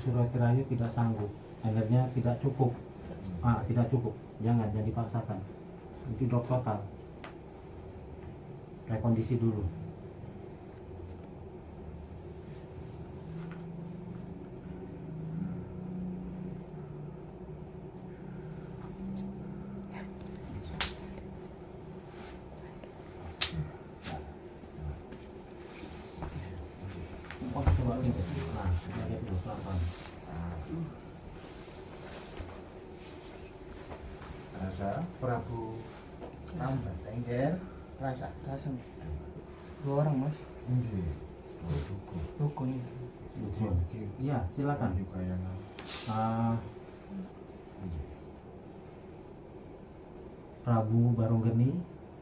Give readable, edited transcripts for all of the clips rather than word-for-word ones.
Suratirayu tidak sanggup, energinya tidak cukup. Tidak cukup, jangan dipaksakan. Itu drop total. Rekondisi dulu. Coba ini. Nah, lihat dulu pelan-pelan. Rasa Prabu Rambat Engger rasa Dua orang mas. nggih duku Dukun. izin iki Iya, silakan. juga yang Prabu Baronggeni,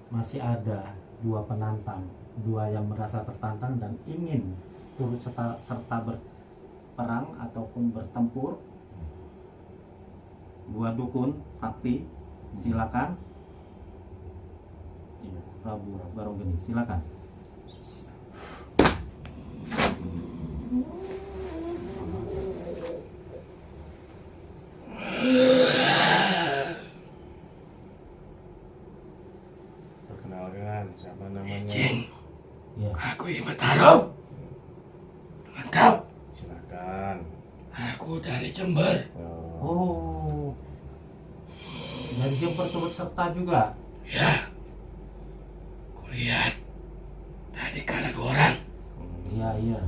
masih ada dua penantang, dua yang merasa tertantang dan ingin turut serta berperang ataupun bertempur. Dua dukun sakti, silakan. Iya, Prabu Baronggeni, silakan. Perkenalkan, siapa namanya? Jin, Ya, aku ingin bertarung dengan kau. Silakan. Aku dari Jember. oh, dari Jember turut serta juga. Ya, kulihat tadi kalah dua orang. Iya, iya.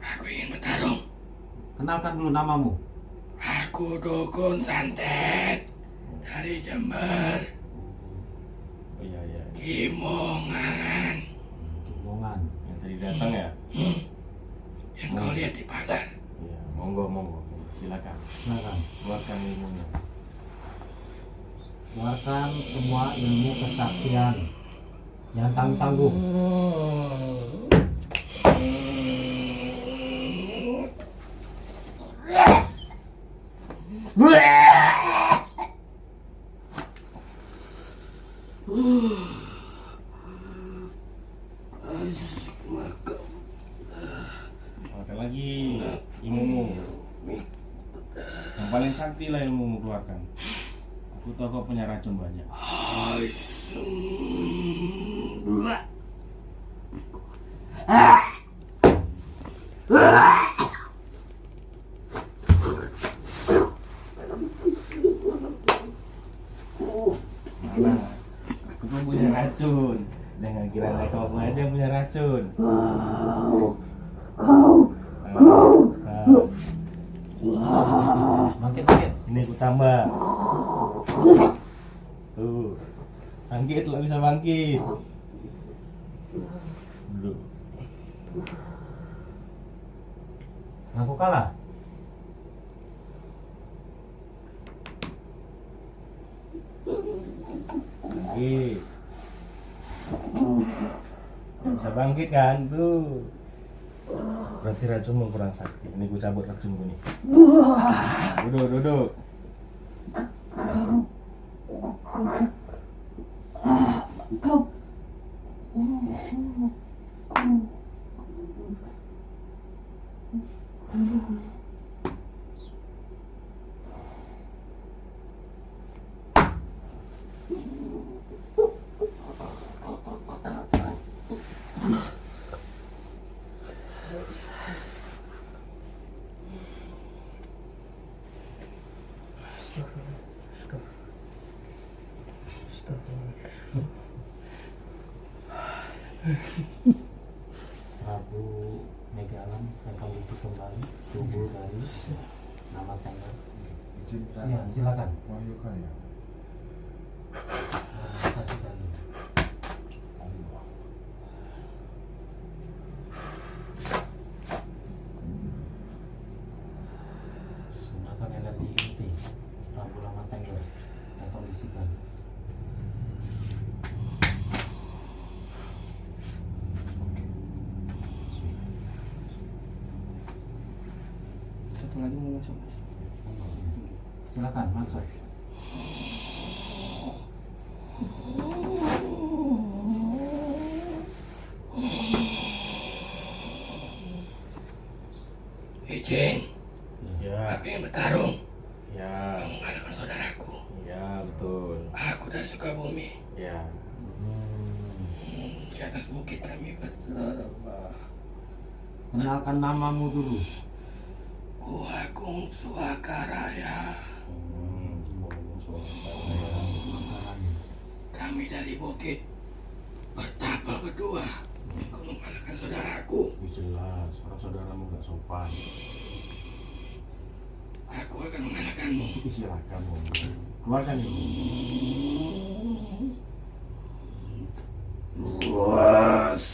Aku ingin bertarung. Kenalkan dulu namamu. Aku dukun santet dari Jember. Oh iya iya. Kimongan Kimongan. Yang tadi datang ya? yang kau lihat di pagar. Iya. Monggo monggo. Silakan. Silakan. Keluarkan ilmunya. Keluarkan semua ilmu kesaktian. Jangan tanggung-tanggung. Keluarkan lagi ilmumu. Yang paling sakti lah ilmumu keluarkan. Aku tahu kau punya racun banyak. Mana? Aku pun punya racun. Jangan kira kau aja yang punya racun. Bangkit, bangkit. Ini aku tambah. Tuh. Bangkit, lo bisa bangkit. Duduk. Ngaku kalah. Bangkit. Bisa bangkit kan? Tuh. Berarti racunmu kurang sakti. Ini gue cabut racunmu nih. Duduk, duduk. Prabu Megalan rekondisi kembali tubuh dari nama tengah. izin Iya, silakan. Wahyu Kaya Saksikan. Allah Gunakan energi inti Prabu Lama Tengger rekondisikan. Satu lagi mau masuk mas. Silakan masuk. Jin, Ya. Aku ingin bertarung. Ya. Kamu mengalahkan saudaraku. Ya, betul. Aku dari Sukabumi. Ya. Di atas bukit kami bertarung. Kenalkan namamu dulu. Ku Agung Swakaraya. Kami dari bukit bertapa berdua. Aku mengalahkan saudaraku. Jelas, orang saudaramu nggak sopan. Aku akan mengalahkanmu. Silakan, keluarkan itu. Luas.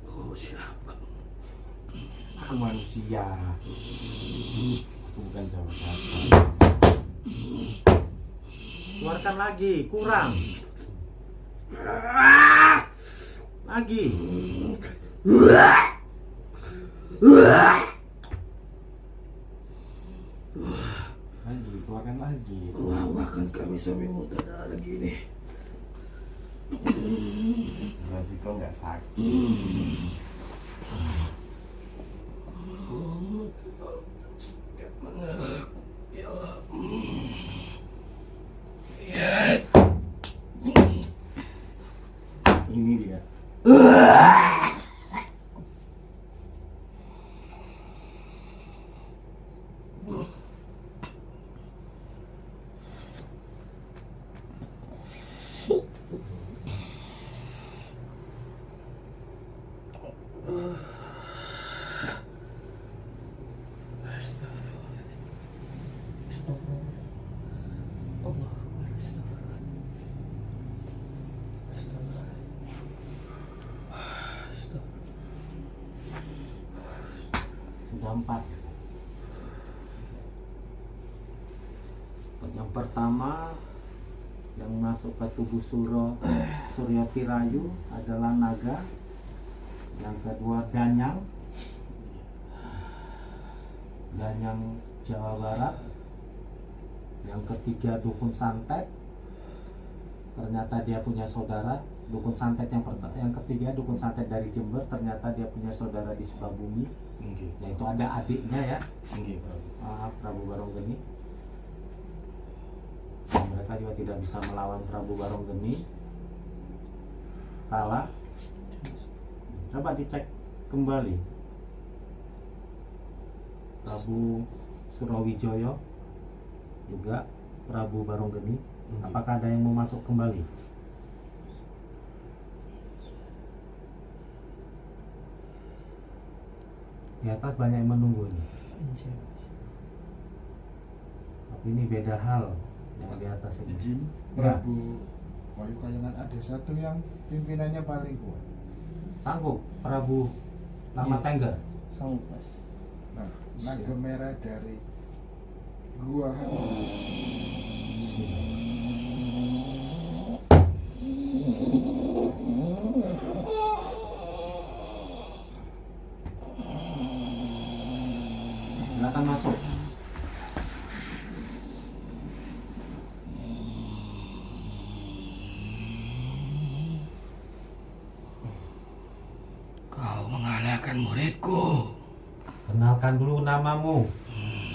Kau siapa? Aku manusia. Aku bukan sahabat. Keluarkan lagi, kurang. Lagi. Lagi, keluarkan lagi. Lawakan kami sampai muntah darah gini. Berarti kau nggak sakit. Ya Allah. Ya. Ini dia. Sudah 4. Yang pertama yang masuk ke tubuh Suryo Tirayu adalah naga. Yang kedua Danyang Jawa Barat. Yang ketiga Dukun Santet. Ternyata dia punya saudara. Dukun Santet yang ketiga Dukun Santet dari Jember. Ternyata dia punya saudara di Sukabumi. Yaitu ada adiknya ya, Prabu Baronggeni. Mereka juga tidak bisa melawan Prabu Baronggeni. Kalah. Coba dicek kembali. Prabu Surawijoyo juga Prabu Baronggeni. Apakah ada yang mau masuk kembali? Di atas banyak yang menunggu nih. Tapi ini beda hal yang di atas ini. Izin Ya. Prabu Wayu Kayangan ada satu yang pimpinannya paling kuat. Sanggup Prabu Lama Tengger. Sanggup, Mas. Nah, naga merah dari Gua Silakan masuk. Kau mengalahkan muridku. Kenalkan dulu namamu.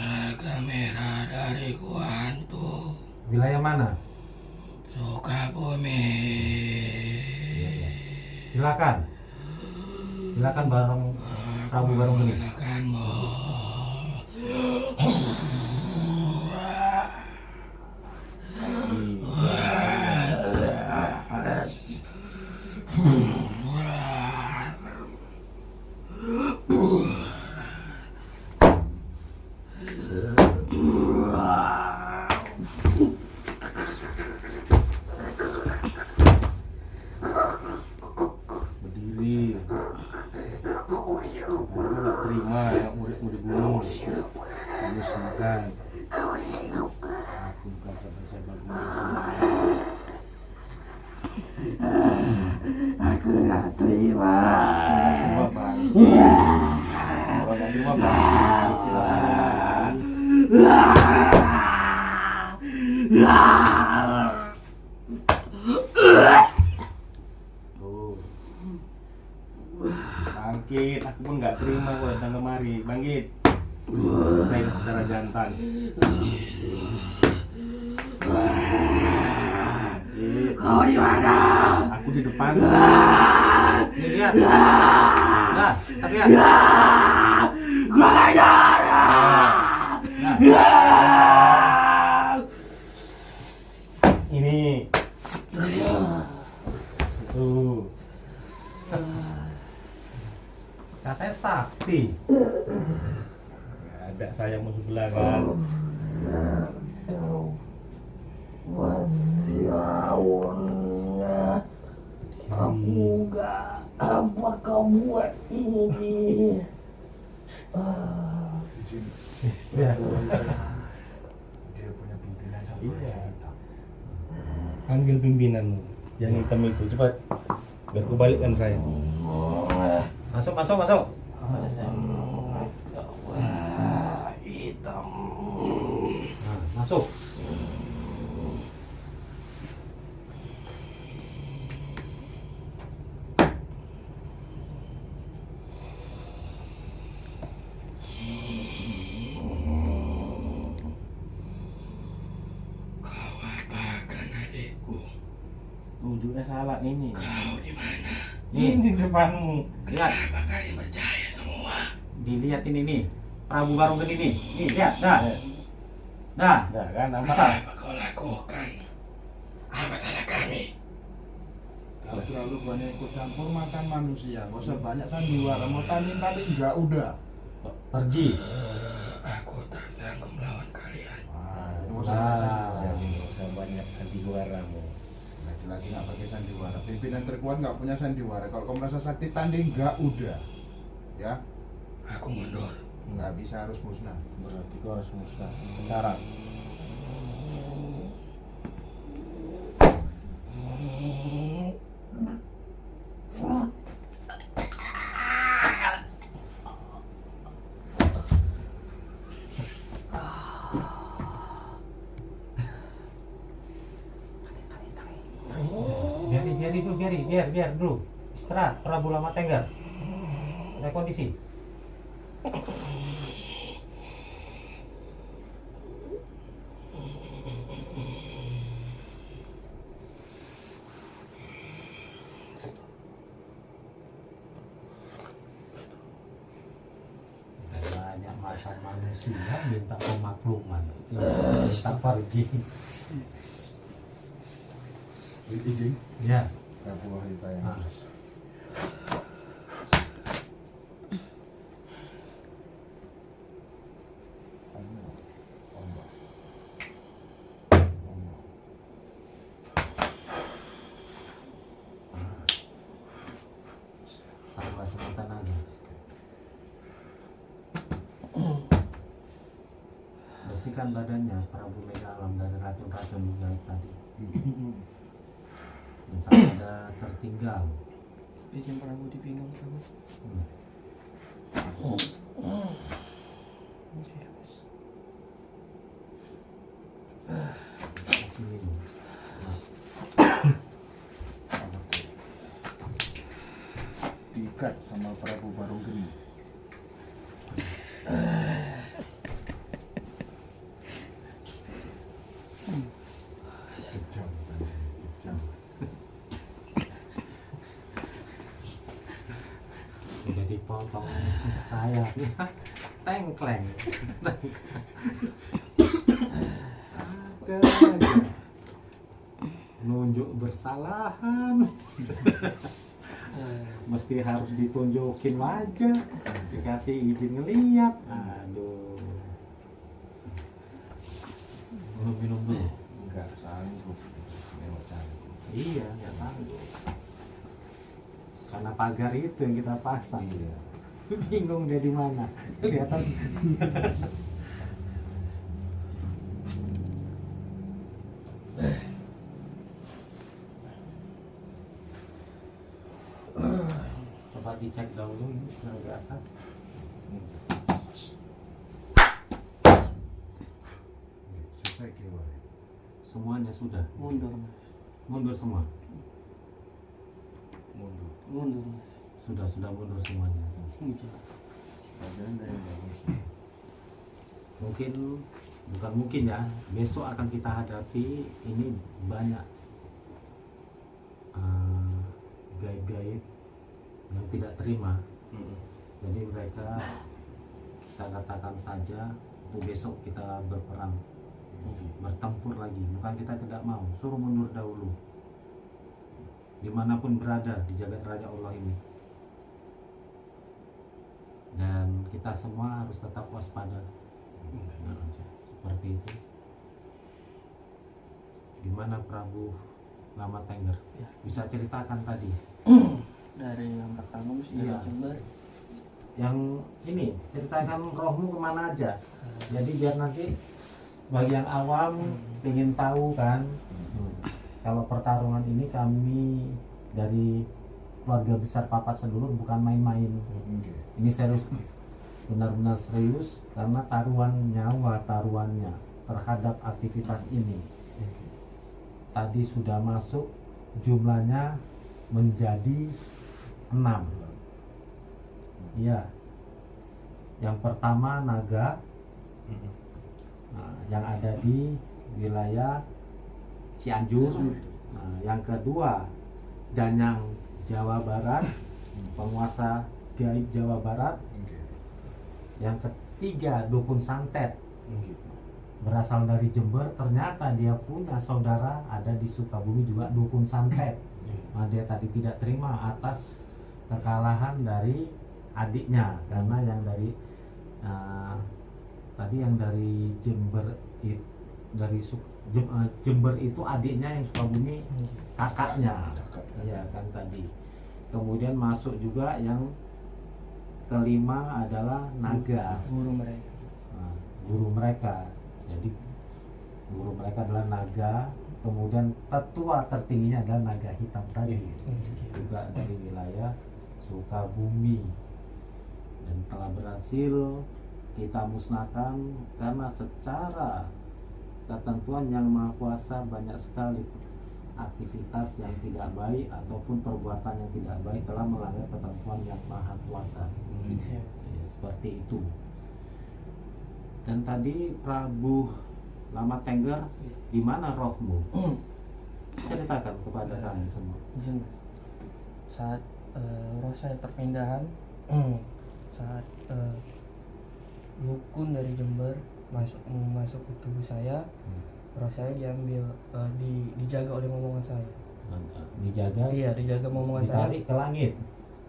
Naga merah dari Gua Hantu. Wilayah mana? Sukabumi. Silakan. Silakan bareng Prabu Baronggeni. Mengalahkanmu. Berdiri. Aku nggak terima anak muridmu dibunuh. Kamu silakan. Aku bukan sahabat-sahabatmu. Aku nggak terima. Terima, Bang. Kalau nggak terima, Bang. bangkit. Aku pun nggak terima kau datang kemari. Bangkit. Saya secara jantan. Kau di mana? Aku di depan. Ini lihat. Nah, tapi lihat. Kurang ajar. Ini. Tuh. Katanya sakti. Nggak ada sayang musuh sebelah kan. Wasiauna, aku nggak apa kau buat ini. Izin. Ya. Dia punya pimpinan satu Iya. yang hitam. Panggil pimpinanmu yang hitam itu cepat. Biar ku balikkan saya. Masuk, masuk, masuk. Hitam. Nah, masuk. Kau apakan adikku? Tunjuknya salah ini. Kau di mana? Nih, Ini di depanmu. lihat. Kenapa kalian percaya semua? Dilihat ini nih. Prabu Baronggen ini. Nih, lihat. Dah. Dah. Nah kan apa? Bisa. Apa kau lakukan? Apa salah kami? Kau terlalu banyak ikut campur makan manusia. Gak usah banyak sandiwara. Mau tanding enggak udah. Pergi. Aku tak sanggup melawan kalian. Ah, itu gak usah banyak sandiwara. Nggak usah banyak sandiwaramu. Lagi nggak pakai sandiwara. Pimpinan terkuat nggak punya sandiwara. Kalau kau merasa sakti tanding nggak udah. Ya, Aku mundur. nggak bisa harus musnah. Berarti kau harus musnah sekarang. Biar dulu. Istirahat, Prabu Lama Tengger. Ada kondisi. Banyak makan manusia minta pemakluman. Minta pergi. Izin. Ya. Prabu Wahyu Kayang. Ah. Tambah semutan aja. Bersihkan badannya Prabu Mega Alam dari racun-racun yang tadi. Dan sampai ada tertinggal. Bikin Prabu di pinggang kamu. Kasih minum. Nah, Diikat sama Prabu Baronggen. Kejam, kejam. udah dipotong saya tengkleng. Ada nunjuk bersalahan. Mesti harus ditunjukin wajah, dikasih izin ngeliat. Aduh, minum dulu. Enggak sanggup. Lewat cantik. Iya, nggak sanggup. Karena pagar itu yang kita pasang. Iya. Bingung dia di mana. Kelihatan. Coba dicek dahulu ini ke atas. Selesai kewa. Semuanya sudah. Mundur, Mas. Mundur semua. Mundur. Mundur, Mas. Sudah mundur semuanya. Mungkin bukan mungkin ya, besok akan kita hadapi ini banyak gaib-gaib yang tidak terima. Jadi mereka, kita katakan saja untuk besok kita berperang, bertempur lagi. Bukan kita tidak mau, suruh mundur dahulu. Dimanapun berada di jagat raja Allah ini. Dan kita semua harus tetap waspada. Nah, seperti itu. Gimana Prabu Lama Tengger? Ya. Bisa ceritakan tadi. Dari yang pertama dari Iya. Jember. Yang ini, ceritakan rohmu kemana aja. Jadi biar nanti bagi yang awam ingin tahu kan, kalau pertarungan ini kami dari keluarga besar Papat Sedulur bukan main-main. Ini serius, benar-benar serius, karena taruhan nyawa, taruhannya terhadap aktivitas ini tadi sudah masuk, jumlahnya menjadi 6. Iya. Yang pertama naga, nah, yang ada di wilayah Cianjur. Nah, yang kedua Danyang Jawa Barat, penguasa gaib Jawa Barat. Yang ketiga Dukun Santet, berasal dari Jember. Ternyata dia punya saudara ada di Sukabumi juga Dukun Santet. Nah, dia tadi tidak terima atas kekalahan dari adiknya, karena yang dari tadi yang dari Jember Jember itu adiknya, yang Sukabumi kakaknya. Iya kan tadi. Kemudian masuk juga yang kelima adalah naga, Guru mereka. nah, guru mereka. Jadi guru mereka adalah naga. Kemudian tetua tertingginya adalah naga hitam tadi, juga dari wilayah Sukabumi, dan telah berhasil kita musnahkan karena secara ketentuan Yang Maha Kuasa banyak sekali aktivitas yang tidak baik ataupun perbuatan yang tidak baik telah melanggar ketentuan Yang Maha Kuasa. Ya, seperti itu. Dan tadi Prabu Lama Tengger, di mana rohmu? Ceritakan kepada kami semua. Jember. Saat roh saya perpindahan, saat dukun dari Jember masuk ke tubuh saya, roh saya diambil, dijaga oleh momongan saya. Dijaga, Iya, dijaga momongan saya. ditarik ke langit.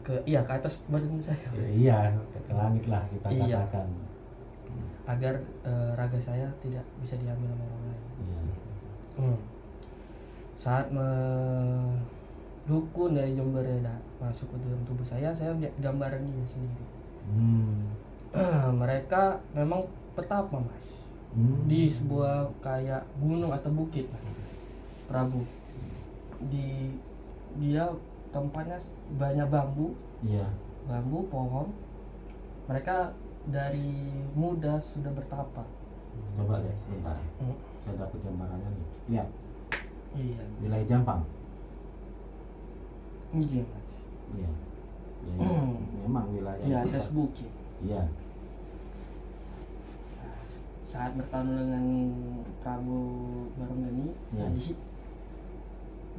Ke atas badan saya. Iya, ke langit lah kita Iya. katakan. Agar raga saya tidak bisa diambil sama orang lain. Iya. Saat dukun dari Jember masuk ke dalam tubuh saya lihat gambaran dia sendiri. Mereka memang petapa, Mas. Di sebuah kayak gunung atau bukit, Prabu. Dia tempatnya banyak bambu, Iya. pohon. Mereka dari muda sudah bertapa. Coba lihat sebentar. Saya dapat gambarannya nih. Lihat, Iya. wilayah Jampang. Ini dia, Mas. Iya. Ya, memang wilayah Di itu atas bukit. Iya. Saat bertemu dengan Prabu Baronggeni, Ya. tadi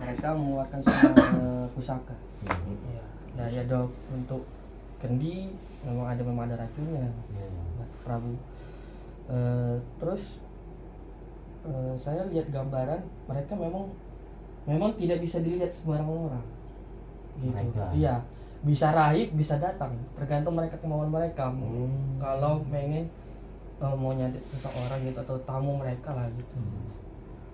mereka mengeluarkan semua pusaka. Ya, dari ada untuk kendi, memang ada racunnya, Iya. Prabu. Terus saya lihat gambaran mereka memang tidak bisa dilihat sembarang orang. Gitu. Mereka. Iya, bisa rahib, bisa datang, tergantung mereka kemauan mereka. Kalau pengen mau nyadet seseorang gitu atau tamu mereka lah gitu.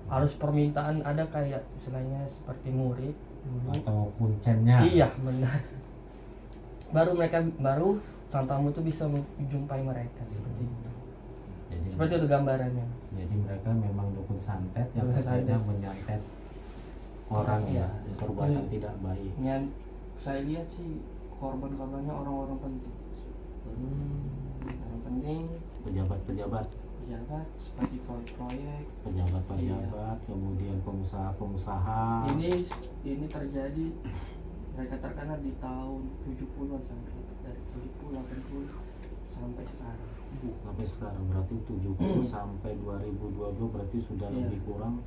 Harus permintaan, ada kayak istilahnya seperti murid dulu. Atau kuncennya. Iya, benar. Baru sang tamu itu bisa menjumpai mereka seperti itu. Jadi, Seperti itu gambarannya. jadi mereka memang dukun santet yang Dukun kerjanya santet. menyantet orang ya, Iya. perbuatan Iya. tidak baik. Saya lihat sih korban-korbannya orang-orang penting. Orang penting, Pejabat-pejabat, pejabat, seperti proyek. pejabat-pejabat, kemudian pengusaha-pengusaha. Ini terjadi mereka terkenal di tahun 70-an sampai dari 70 80 sampai sekarang. Sampai sekarang berarti 70 sampai 2022 berarti sudah Iya. lebih kurang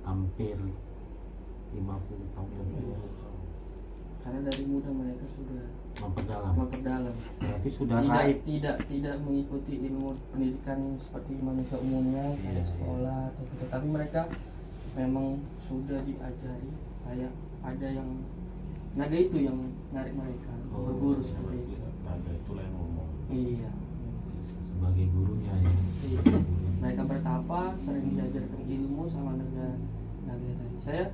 hampir 50 tahun lebih. Iya. Karena dari muda mereka sudah Memperdalam. memperdalam. Berarti sudah Tidak raib. tidak mengikuti ilmu pendidikan seperti manusia umumnya Iya, kayak iya. sekolah atau gitu. Tapi mereka memang sudah diajari kayak ada yang naga itu yang narik mereka berguru seperti itu. Naga itulah yang ngomong. Iya. Sebagai gurunya ya. Iya. Mereka bertapa, sering diajarkan ilmu sama naga tadi.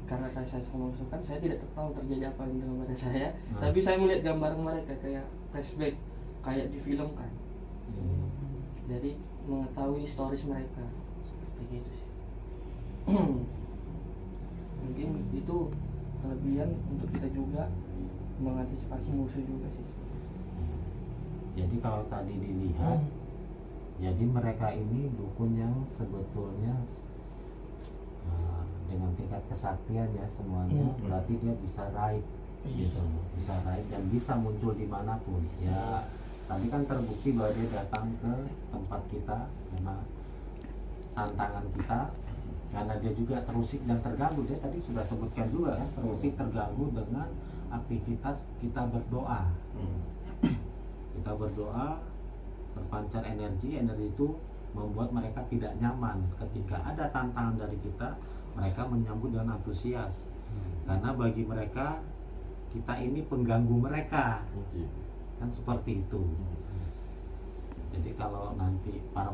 Karena saya kemasukan, saya tidak tahu terjadi apa dengan pada saya. Tapi saya melihat gambaran mereka kayak flashback, kayak difilmkan. Iya. Jadi mengetahui stories mereka seperti gitu sih. Mungkin itu kelebihan untuk kita juga mengantisipasi musuh juga sih. Jadi kalau tadi dilihat, jadi mereka ini dukun yang sebetulnya dengan tingkat kesaktian ya semuanya, berarti dia bisa raib gitu, bisa raib dan bisa muncul dimanapun. Ya tadi kan terbukti bahwa dia datang ke tempat kita karena tantangan kita, karena dia juga terusik dan terganggu. Dia tadi sudah sebutkan juga kan, terusik terganggu dengan aktivitas kita berdoa. Kita berdoa, terpancar energi itu membuat mereka tidak nyaman. Ketika ada tantangan dari kita, mereka menyambut dengan antusias. Karena bagi mereka, kita ini pengganggu mereka. Kan seperti itu. Jadi kalau nanti para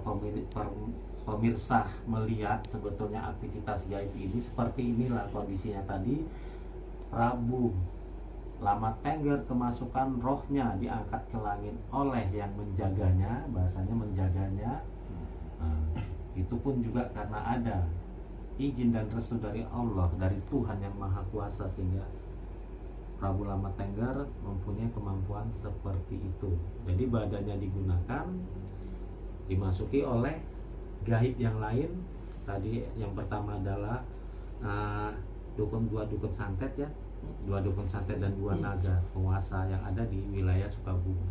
pemirsa melihat sebetulnya aktivitas gaib ini, seperti inilah kondisinya tadi. Prabu Lamat Tengger kemasukan rohnya diangkat ke langit oleh yang menjaganya, bahasanya menjaganya. Itu pun juga karena ada izin dan restu dari Allah, dari Tuhan yang Maha Kuasa, sehingga Prabu Lamat Tengger mempunyai kemampuan seperti itu. Jadi badannya digunakan, dimasuki oleh gaib yang lain. Tadi yang pertama adalah dua dukun santet ya, 2 dukun santet dan 2 naga penguasa yang ada di wilayah Sukabumi.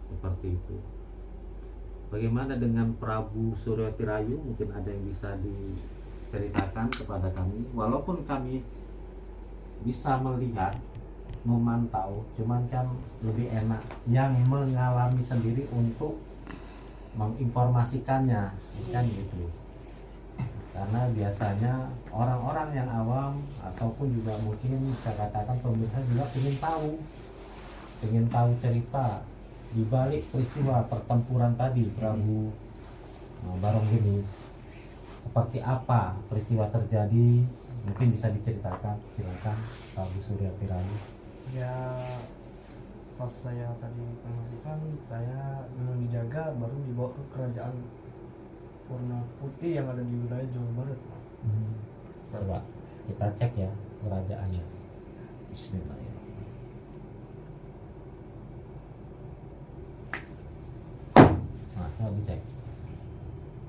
Seperti itu. Bagaimana dengan Prabu Suryotirayu? Mungkin ada yang bisa diceritakan kepada kami. Walaupun kami bisa melihat, memantau, cuman kan lebih enak yang mengalami sendiri untuk menginformasikannya, kan gitu. Karena biasanya orang-orang yang awam ataupun juga mungkin saya katakan pemirsa juga ingin tahu cerita di balik peristiwa pertempuran tadi Prabu Baronggeni. Seperti apa peristiwa terjadi, mungkin bisa diceritakan. Silakan Prabu Suryotirayu. Ya, pas saya tadi pemasukan, saya memang dijaga, baru dibawa ke kerajaan Purna Putih yang ada di wilayah Jawa Barat. Coba kita cek ya kerajaannya. Bismillahirrahmanirrahim. Nah, coba dicek.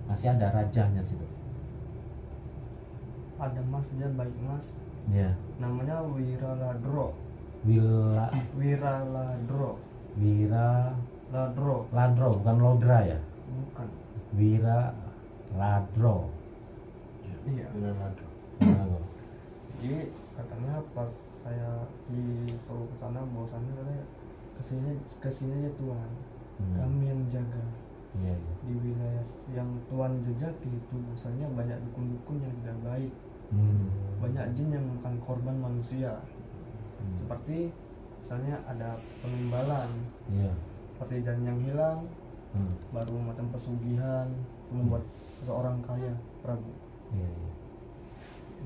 Masih ada rajanya sih, Bro. Ada mas, dia baik mas, Ya. namanya Wiraladro. Wira Ladro, bukan Lodra ya. Bukan. Wira Ladro. Iya. Nah, Jadi katanya pas saya disuruh ke sana, bahwasannya katanya kesini aja Tuhan, kami yang jaga Iya, iya. di wilayah yang Tuhan jejaki itu. Misalnya banyak dukun-dukun yang tidak baik, banyak jin yang makan korban manusia. Seperti misalnya ada penimbalan, Iya. seperti janin yang hilang, baru macam pesugihan, membuat seorang kaya Prabu. Iya, iya.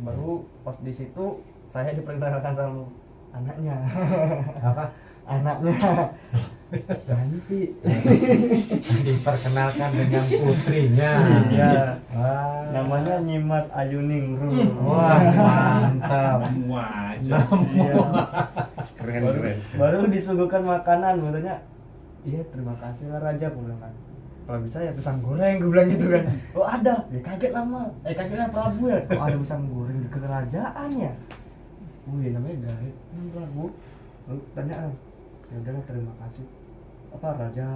Baru pas di situ saya diperkenalkan sama anaknya. Apa? Anaknya ganti. Diperkenalkan dengan putrinya. Iya. Wah. Namanya Nyimas Ayuningrum. Wah, mantap. Wajah. Iya. Keren. Baru disuguhkan makanan, katanya, iya terima kasih lah Raja, gue bilang kan. Kalau bisa ya pisang goreng, gue bilang gitu kan. Oh ada, ya kaget lah Mas. Kaget lah Prabu ya. Oh ada pisang goreng di kerajaan ya. wih namanya gaib kan Prabu. Lalu tanya, ya udahlah terima kasih apa raja.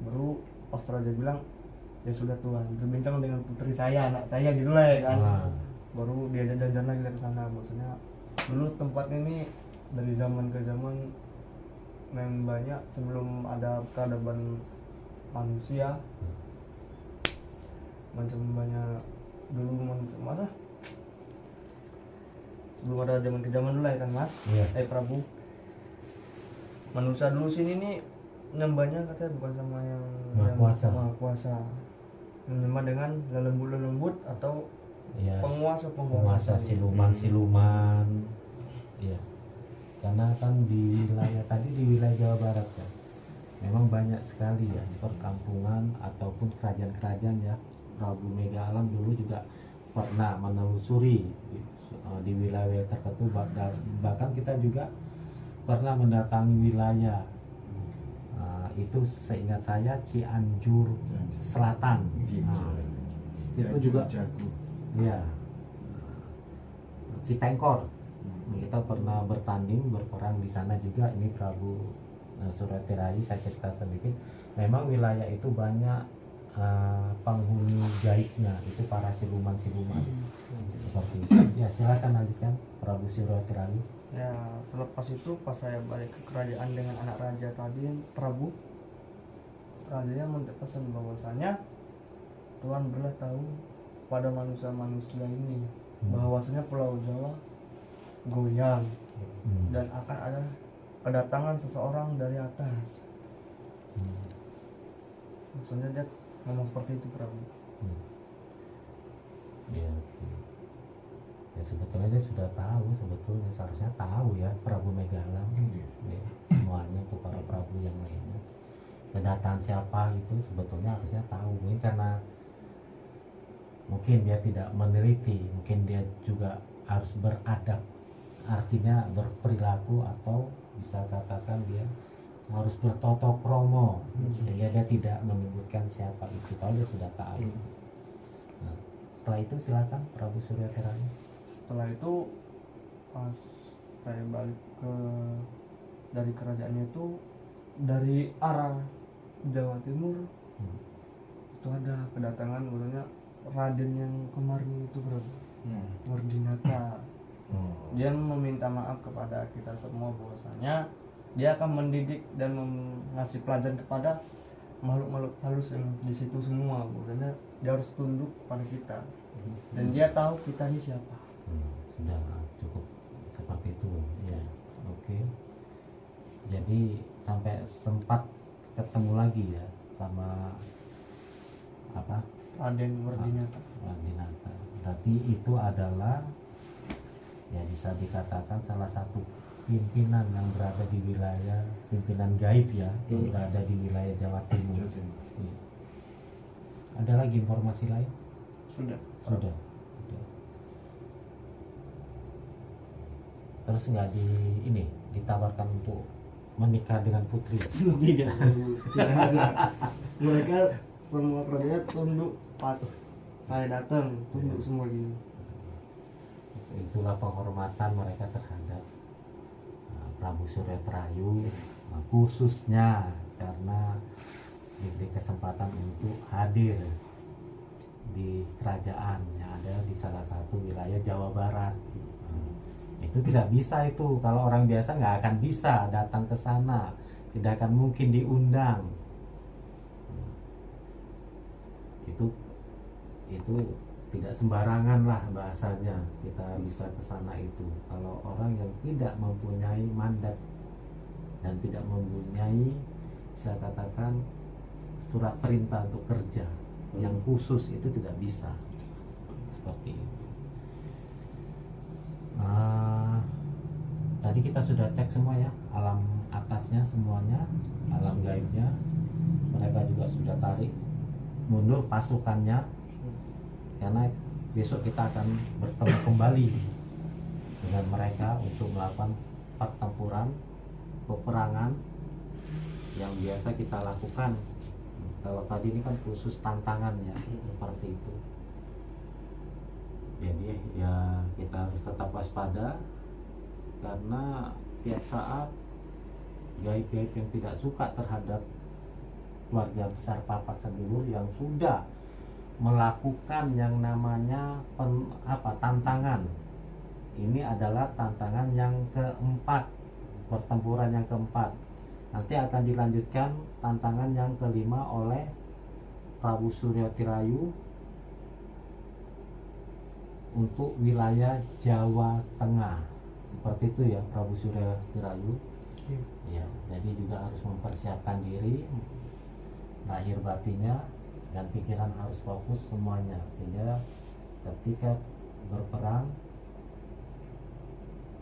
Baru pas raja bilang ya sudah tuan berbincang dengan putri saya, anak saya gitu lah ya kan. Baru diajak jalan-jalan lagi ke sana. Maksudnya dulu tempat ini dari zaman ke zaman memang banyak sebelum ada peradaban manusia, macam banyak dulu manusia mana sebelum ada zaman ke zaman dulu ya kan mas. Iya. Prabu, manusia dulu sini nih nyembahnya katanya bukan sama yang Maha Kuasa. Maha Kuasa, menyembah dengan lelembut atau Ya, penguasa siluman. Iya. Karena kan di wilayah Jawa Barat ya, memang banyak sekali ya perkampungan ataupun kerajaan-kerajaan ya. Prabu Mega Alam dulu juga pernah menelusuri di wilayah tertentu, bahkan kita juga pernah mendatangi wilayah itu seingat saya Cianjur Selatan. Itu juga jago. ya Citengkor. Kita pernah bertanding berperang di sana juga. Ini Prabu Suratirayi, saya cerita sedikit. Memang wilayah itu banyak penghuni gaibnya, itu para siluman-siluman seperti itu. Ya silakan lanjutkan Prabu Suratirayi. Ya selepas itu pas saya balik ke kerajaan dengan anak raja tadi Prabu, rajanya minta pesan bahwasanya Tuhan beritahu pada manusia-manusia ini bahwasanya Pulau Jawa goyang dan akan ada kedatangan seseorang dari atas. Maksudnya dia ngomong seperti itu Prabu. Ya, ya sebetulnya dia sudah tahu, sebetulnya seharusnya tahu ya Prabu Mega Alam. Ya, semuanya tuh para Prabu yang lainnya, kedatangan siapa itu sebetulnya harusnya tahu. Ini karena mungkin dia tidak meneliti, mungkin dia juga harus beradab, artinya berperilaku, atau bisa katakan dia harus bertoto kromo, sehingga dia tidak menyebutkan siapa itu kalau dia sudah tahu. Nah, setelah itu silakan Prabu Suratirayi. Setelah itu pas saya balik dari kerajaannya itu dari arah Jawa Timur itu ada kedatangan maksudnya Raden yang kemarin itu bro, Wardinata. Dia meminta maaf kepada kita semua bahwasanya dia akan mendidik dan ngasih pelajaran kepada makhluk-makhluk halus yang di situ semua. Bahwasanya dia harus tunduk pada kita dan dia tahu kita ini siapa. Sudah cukup seperti itu ya. Oke. Jadi sampai sempat ketemu lagi ya sama apa? Raden Wardinata. Wardinata. Berarti itu adalah ya bisa dikatakan salah satu pimpinan yang berada di wilayah, pimpinan gaib ya, yang berada di wilayah Jawa Timur. Ya. Ada lagi informasi lain? Sudah. Sudah. Terus nggak ditawarkan untuk menikah dengan putri? Tidak ada. Mereka semua kerajaan tunduk pas saya datang, tunduk semua gini. Itulah penghormatan mereka terhadap Prabu Suratirayi, khususnya karena diberi kesempatan untuk hadir di kerajaan yang ada di salah satu wilayah Jawa Barat. Itu tidak bisa, itu kalau orang biasa nggak akan bisa datang ke sana, tidak akan mungkin diundang. Itu tidak sembarangan lah bahasanya kita bisa ke sana itu. Kalau orang yang tidak mempunyai mandat dan tidak mempunyai, bisa katakan, surat perintah untuk kerja yang khusus, itu tidak bisa seperti itu. Tadi kita sudah cek semua ya, alam atasnya semuanya, alam gaibnya. Mereka juga sudah tarik mundur pasukannya, karena besok kita akan bertemu kembali dengan mereka untuk melakukan pertempuran, peperangan yang biasa kita lakukan. Kalau tadi ini kan khusus tantangan ya, seperti itu. Jadi ya kita harus tetap waspada karena tiap saat gaib-gaib yang tidak suka terhadap keluarga besar Papat Sedulur yang sudah melakukan yang namanya tantangan. Ini adalah tantangan yang keempat, pertempuran yang keempat. Nanti akan dilanjutkan tantangan yang kelima oleh Prabu Suryo Tirayu untuk wilayah Jawa Tengah. Seperti itu ya Prabu Suryo Tirayu. Ya, jadi juga harus mempersiapkan diri, lahir batinnya dan pikiran harus fokus semuanya, sehingga ketika berperang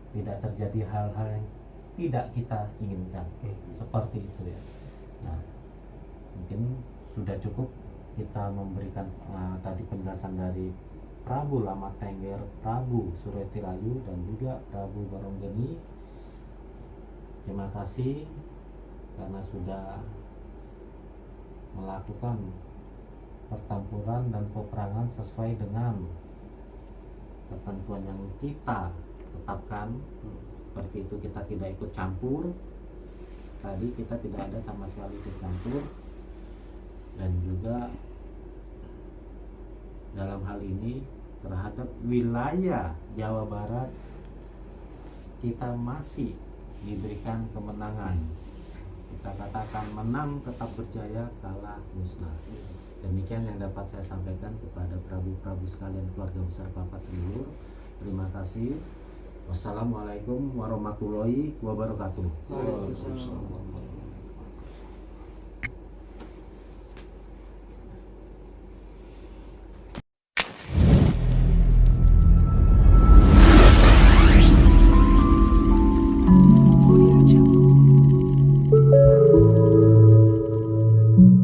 tidak terjadi hal-hal yang tidak kita inginkan. Seperti itu ya. Nah, mungkin sudah cukup kita memberikan tadi penjelasan dari Prabu Lama Tengger, Prabu Suryo Tirayu dan juga Prabu Baronggeni. Terima kasih karena sudah melakukan pertempuran dan peperangan sesuai dengan ketentuan yang kita tetapkan. Seperti itu, kita tidak ikut campur. Tadi kita tidak ada sama sekali ikut campur. Dan juga dalam hal ini terhadap wilayah Jawa Barat kita masih diberikan kemenangan. Kita katakan menang tetap berjaya, kalah musnah. Demikian yang dapat saya sampaikan kepada prabu-prabu sekalian keluarga besar Papat Sedulur. Terima kasih. Wassalamualaikum warahmatullahi wabarakatuh. Waalaikumsalam.